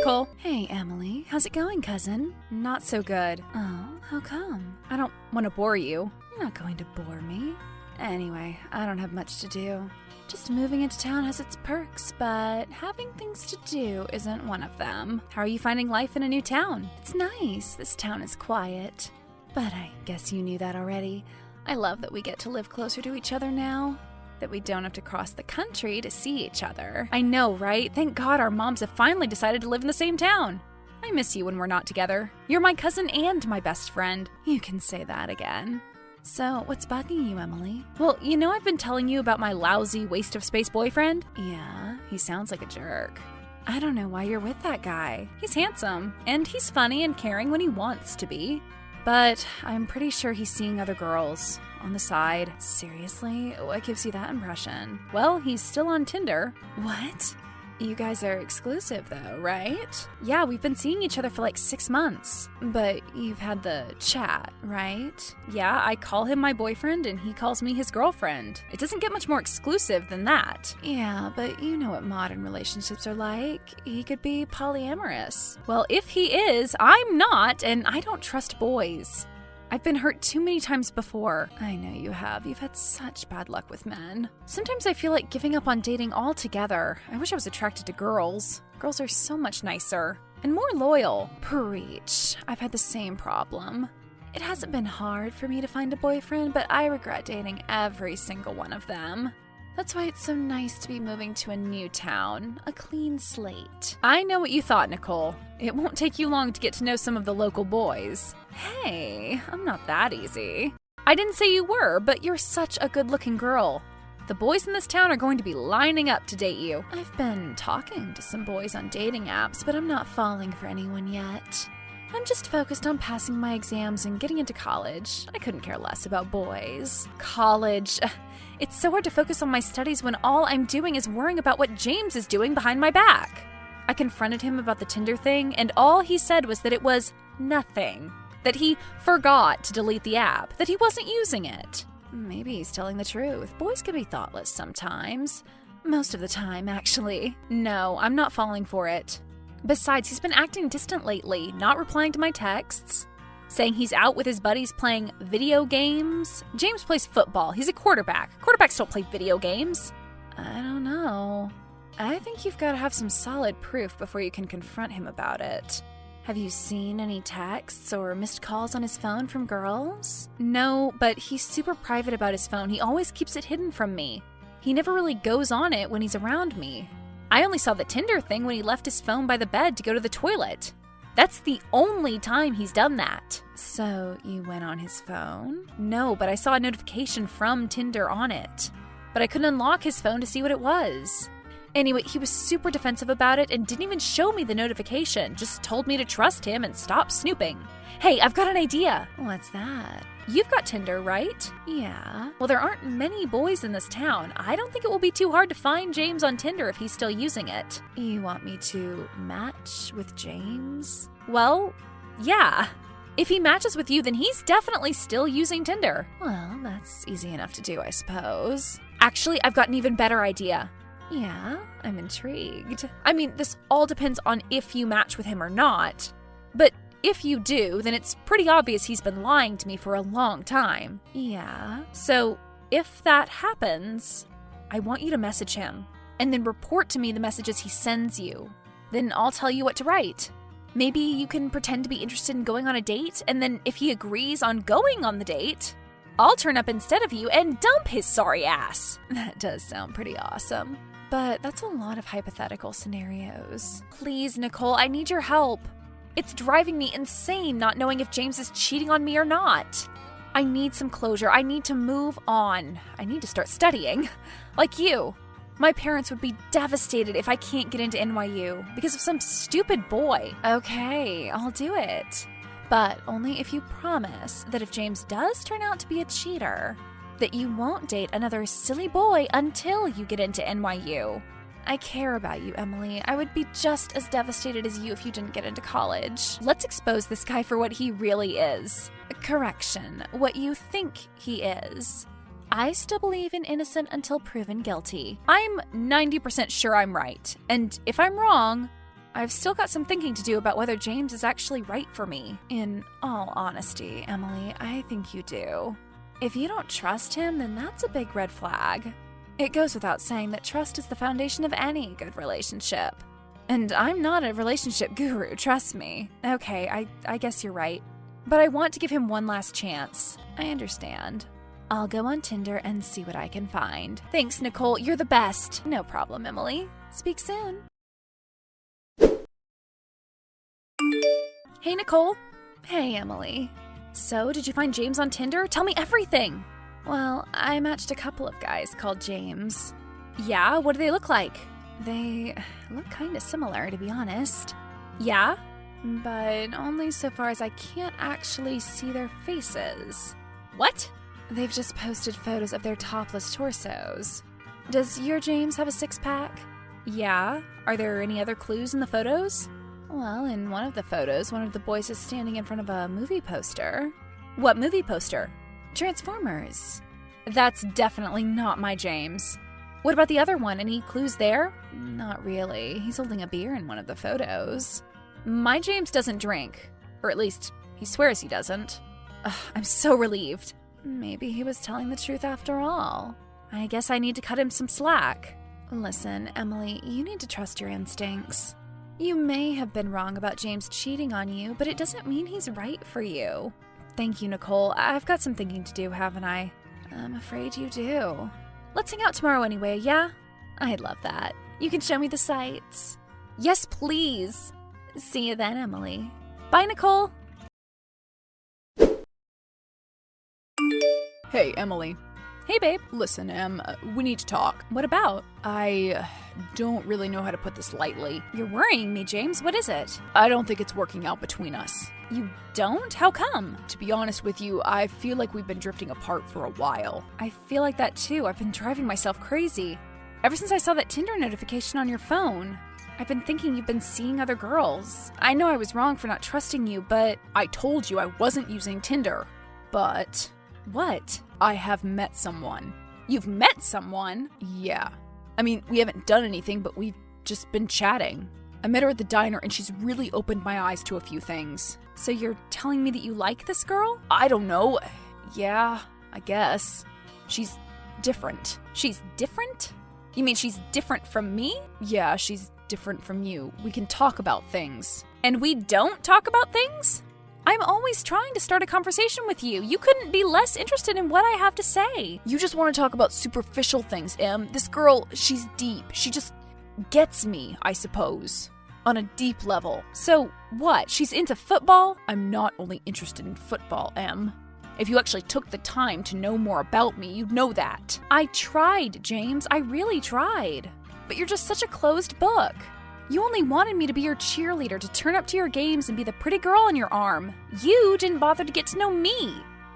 Nicole. Hey, Emily. How's it going, cousin? Not so good. Oh, how come? I don't want to bore you. You're not going to bore me. Anyway, I don't have much to do. Just moving into town has its perks, but having things to do isn't one of them. How are you finding life in a new town? It's nice. This town is quiet. But I guess you knew that already. I love that we get to live closer to each other now. That we don't have to cross the country to see each other. I know, right? Thank God our moms have finally decided to live in the same town. I miss you when we're not together. You're my cousin and my best friend. You can say that again. So, what's bugging you, Emily? Well, you know I've been telling you about my lousy waste of space boyfriend? Yeah, he sounds like a jerk. I don't know why you're with that guy. He's handsome, and he's funny and caring when he wants to be. But I'm pretty sure he's seeing other girls on the side. Seriously? What gives you that impression? Well, he's still on Tinder. What? You guys are exclusive though, right? Yeah, we've been seeing each other for like 6 months. But you've had the chat, right? Yeah, I call him my boyfriend and he calls me his girlfriend. It doesn't get much more exclusive than that. Yeah, but you know what modern relationships are like. He could be polyamorous. Well, if he is, I'm not, and I don't trust boys. I've been hurt too many times before. I know you have. You've had such bad luck with men. Sometimes I feel like giving up on dating altogether. I wish I was attracted to girls. Girls are so much nicer and more loyal. Preach. I've had the same problem. It hasn't been hard for me to find a boyfriend, but I regret dating every single one of them. That's why it's so nice to be moving to a new town, a clean slate. I know what you thought, Nicole. It won't take you long to get to know some of the local boys. Hey, I'm not that easy. I didn't say you were, but you're such a good-looking girl. The boys in this town are going to be lining up to date you. I've been talking to some boys on dating apps, but I'm not falling for anyone yet. I'm just focused on passing my exams and getting into college. I couldn't care less about boys. College. It's so hard to focus on my studies when all I'm doing is worrying about what James is doing behind my back. I confronted him about the Tinder thing, and all he said was that it was nothing. That he forgot to delete the app, that he wasn't using it. Maybe he's telling the truth. Boys can be thoughtless sometimes. Most of the time, actually. No, I'm not falling for it. Besides, he's been acting distant lately, not replying to my texts, saying he's out with his buddies playing video games. James plays football. He's a quarterback. Quarterbacks don't play video games. I don't know. I think you've got to have some solid proof before you can confront him about it. Have you seen any texts or missed calls on his phone from girls? No, but he's super private about his phone. He always keeps it hidden from me. He never really goes on it when he's around me. I only saw the Tinder thing when he left his phone by the bed to go to the toilet. That's the only time he's done that. So you went on his phone? No, but I saw a notification from Tinder on it. But I couldn't unlock his phone to see what it was. Anyway, he was super defensive about it and didn't even show me the notification, just told me to trust him and stop snooping. Hey, I've got an idea. What's that? You've got Tinder, right? Yeah. Well, there aren't many boys in this town. I don't think it will be too hard to find James on Tinder if he's still using it. You want me to match with James? Well, yeah. If he matches with you, then he's definitely still using Tinder. Well, that's easy enough to do, I suppose. Actually, I've got an even better idea. Yeah, I'm intrigued. I mean, this all depends on if you match with him or not. But if you do, then it's pretty obvious he's been lying to me for a long time. Yeah. So, if that happens, I want you to message him, and then report to me the messages he sends you. Then I'll tell you what to write. Maybe you can pretend to be interested in going on a date, and then if he agrees on going on the date, I'll turn up instead of you and dump his sorry ass. That does sound pretty awesome. But that's a lot of hypothetical scenarios. Please, Nicole, I need your help. It's driving me insane not knowing if James is cheating on me or not. I need some closure. I need to move on. I need to start studying. Like you. My parents would be devastated if I can't get into NYU because of some stupid boy. Okay, I'll do it. But only if you promise that if James does turn out to be a cheater, that you won't date another silly boy until you get into NYU. I care about you, Emily. I would be just as devastated as you if you didn't get into college. Let's expose this guy for what he really is. Correction, what you think he is. I still believe in innocent until proven guilty. I'm 90% sure I'm right. And if I'm wrong, I've still got some thinking to do about whether James is actually right for me. In all honesty, Emily, I think you do. If you don't trust him, then that's a big red flag. It goes without saying that trust is the foundation of any good relationship. And I'm not a relationship guru, trust me. Okay, I guess you're right. But I want to give him one last chance. I understand. I'll go on Tinder and see what I can find. Thanks, Nicole. You're the best. No problem, Emily. Speak soon. Hey, Nicole. Hey, Emily. So, did you find James on Tinder? Tell me everything. Well, I matched a couple of guys called James. Yeah? What do they look like? They look kind of similar, to be honest. Yeah? But only so far as I can't actually see their faces. What? They've just posted photos of their topless torsos. Does your James have a six-pack? Yeah. Are there any other clues in the photos? Well, in one of the photos, one of the boys is standing in front of a movie poster. What movie poster? Transformers. That's definitely not my James. What about the other one? Any clues there? Not really. He's holding a beer in one of the photos. My James doesn't drink. Or at least, he swears he doesn't. Ugh, I'm so relieved. Maybe he was telling the truth after all. I guess I need to cut him some slack. Listen, Emily, you need to trust your instincts. You may have been wrong about James cheating on you, but it doesn't mean he's right for you. Thank you, Nicole. I've got some thinking to do, haven't I? I'm afraid you do. Let's hang out tomorrow anyway, yeah? I'd love that. You can show me the sights. Yes, please. See you then, Emily. Bye, Nicole. Hey, Emily. Hey, babe. Listen, Em, we need to talk. What about? I don't really know how to put this lightly. You're worrying me, James. What is it? I don't think it's working out between us. You don't? How come? To be honest with you, I feel like we've been drifting apart for a while. I feel like that too. I've been driving myself crazy. Ever since I saw that Tinder notification on your phone. I've been thinking you've been seeing other girls. I know I was wrong for not trusting you, but... I told you I wasn't using Tinder. But... What? I have met someone. You've met someone? Yeah. I mean, we haven't done anything, but we've just been chatting. I met her at the diner, and she's really opened my eyes to a few things. So you're telling me that you like this girl? I don't know. Yeah, I guess. She's different. She's different? You mean she's different from me? Yeah, she's different from you. We can talk about things. And we don't talk about things? I'm always trying to start a conversation with you. You couldn't be less interested in what I have to say. You just want to talk about superficial things, Em. This girl, she's deep. She just gets me, I suppose. On a deep level. So, what? She's into football? I'm not only interested in football, Em. If you actually took the time to know more about me, you'd know that. I tried, James. I really tried. But you're just such a closed book. You only wanted me to be your cheerleader, to turn up to your games and be the pretty girl on your arm. You didn't bother to get to know me.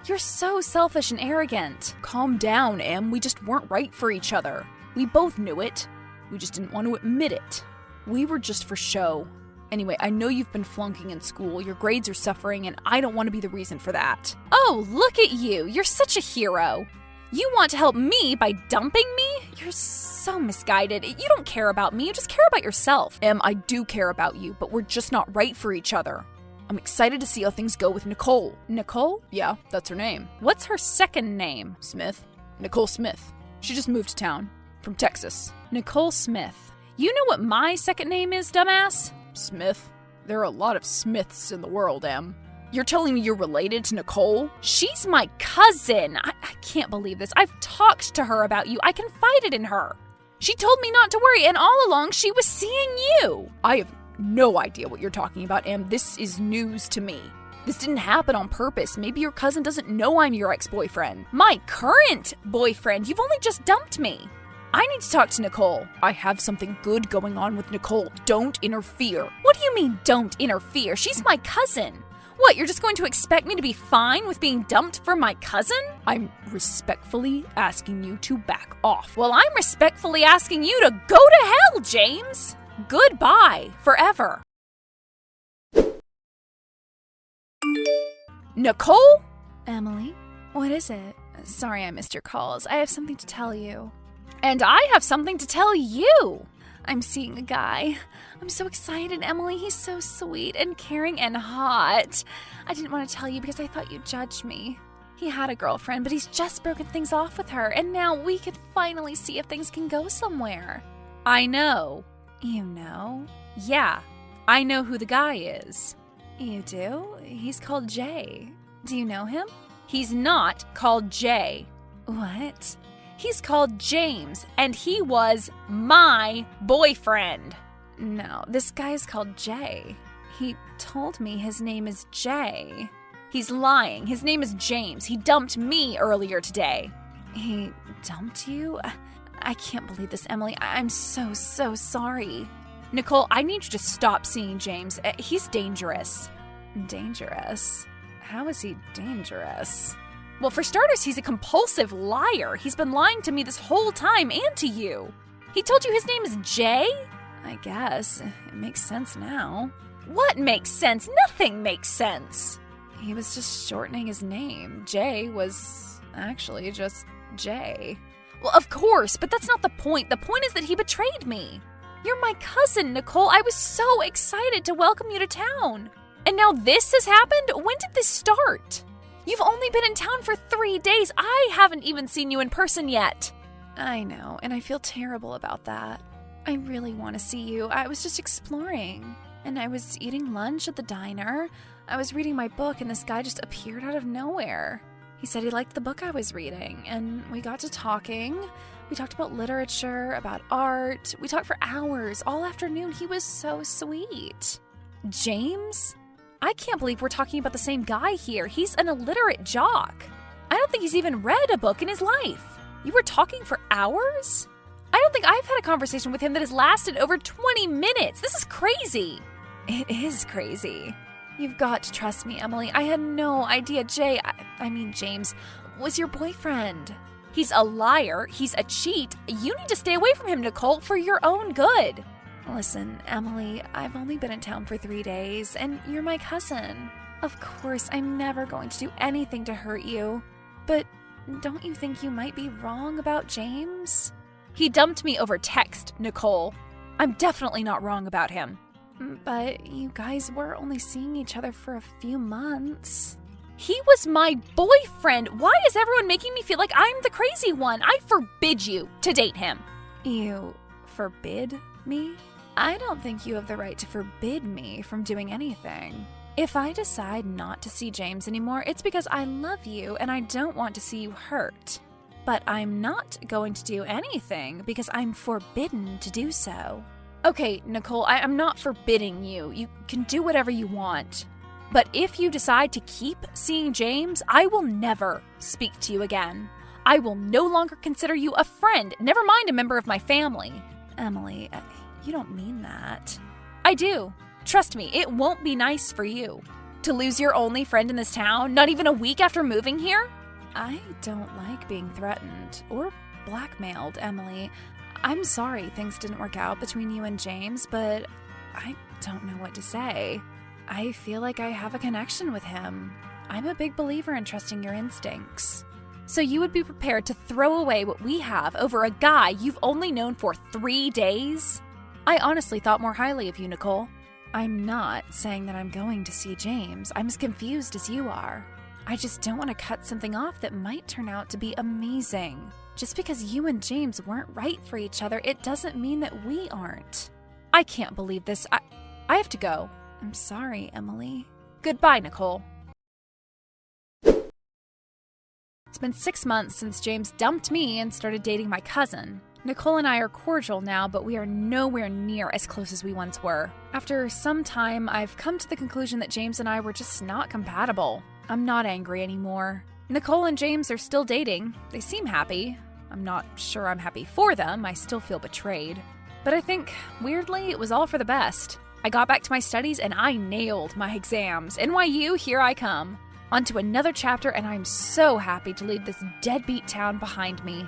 You're so selfish and arrogant. Calm down, Em. We just weren't right for each other. We both knew it. We just didn't want to admit it. We were just for show. Anyway, I know you've been flunking in school, your grades are suffering, and I don't want to be the reason for that. Oh, look at you. You're such a hero. You want to help me by dumping me? You're so misguided. You don't care about me. You just care about yourself. Em, I do care about you, but we're just not right for each other. I'm excited to see how things go with Nicole. Nicole? Yeah, that's her name. What's her second name? Smith. Nicole Smith. She just moved to town. From Texas. Nicole Smith. You know what my second name is, dumbass? Smith? There are a lot of Smiths in the world, Em. You're telling me you're related to Nicole? She's my cousin. I can't believe this. I've talked to her about you. I confided in her. She told me not to worry, and all along she was seeing you. I have no idea what you're talking about, Em. This is news to me. This didn't happen on purpose. Maybe your cousin doesn't know I'm your ex-boyfriend. My current boyfriend. You've only just dumped me. I need to talk to Nicole. I have something good going on with Nicole. Don't interfere. What do you mean, don't interfere? She's my cousin. What, you're just going to expect me to be fine with being dumped for my cousin? I'm respectfully asking you to back off. Well, I'm respectfully asking you to go to hell, James. Goodbye, forever. Nicole? Emily, what is it? Sorry I missed your calls. I have something to tell you. And I have something to tell you. I'm seeing a guy. I'm so excited, Emily. He's so sweet and caring and hot. I didn't want to tell you because I thought you'd judge me. He had a girlfriend, but he's just broken things off with her, and now we could finally see if things can go somewhere. I know. You know? Yeah, I know who the guy is. You do? He's called Jay. Do you know him? He's not called Jay. What? He's called James, and he was my boyfriend. No, this guy's called Jay. He told me his name is Jay. He's lying. His name is James. He dumped me earlier today. He dumped you? I can't believe this, Emily. I'm so sorry. Nicole, I need you to stop seeing James. He's dangerous. Dangerous? How is he dangerous? Well, for starters, he's a compulsive liar. He's been lying to me this whole time and to you. He told you his name is Jay? I guess. It makes sense now. What makes sense? Nothing makes sense. He was just shortening his name. Jay was actually just Jay. Well, of course, but that's not the point. The point is that he betrayed me. You're my cousin, Nicole. I was so excited to welcome you to town. And now this has happened? When did this start? You've only been in town for 3 days. I haven't even seen you in person yet. I know, and I feel terrible about that. I really want to see you. I was just exploring, and I was eating lunch at the diner. I was reading my book, and this guy just appeared out of nowhere. He said he liked the book I was reading, and we got to talking. We talked about literature, about art. We talked for hours, all afternoon. He was so sweet. James? I can't believe we're talking about the same guy here. He's an illiterate jock. I don't think he's even read a book in his life. You were talking for hours? I don't think I've had a conversation with him that has lasted over 20 minutes. This is crazy. It is crazy. You've got to trust me, Emily. I had no idea Jay, I mean James, was your boyfriend. He's a liar. He's a cheat. You need to stay away from him, Nicole, for your own good. Listen, Emily, I've only been in town for 3 days, and you're my cousin. Of course, I'm never going to do anything to hurt you. But don't you think you might be wrong about James? He dumped me over text, Nicole. I'm definitely not wrong about him. But you guys were only seeing each other for a few months. He was my boyfriend. Why is everyone making me feel like I'm the crazy one? I forbid you to date him. You forbid me? I don't think you have the right to forbid me from doing anything. If I decide not to see James anymore, it's because I love you and I don't want to see you hurt. But I'm not going to do anything because I'm forbidden to do so. Okay, Nicole, I'm not forbidding you. You can do whatever you want. But if you decide to keep seeing James, I will never speak to you again. I will no longer consider you a friend, never mind a member of my family. Emily, you don't mean that. I do. Trust me, it won't be nice for you. To lose your only friend in this town, not even a week after moving here? I don't like being threatened or blackmailed, Emily. I'm sorry things didn't work out between you and James, but I don't know what to say. I feel like I have a connection with him. I'm a big believer in trusting your instincts. So you would be prepared to throw away what we have over a guy you've only known for 3 days? I honestly thought more highly of you, Nicole. I'm not saying that I'm going to see James. I'm as confused as you are. I just don't want to cut something off that might turn out to be amazing. Just because you and James weren't right for each other, it doesn't mean that we aren't. I can't believe this. I have to go. I'm sorry, Emily. Goodbye, Nicole. It's been 6 months since James dumped me and started dating my cousin. Nicole and I are cordial now, but we are nowhere near as close as we once were. After some time, I've come to the conclusion that James and I were just not compatible. I'm not angry anymore. Nicole and James are still dating. They seem happy. I'm not sure I'm happy for them. I still feel betrayed. But I think, weirdly, it was all for the best. I got back to my studies and I nailed my exams. NYU, here I come. On to another chapter, and I'm so happy to leave this deadbeat town behind me.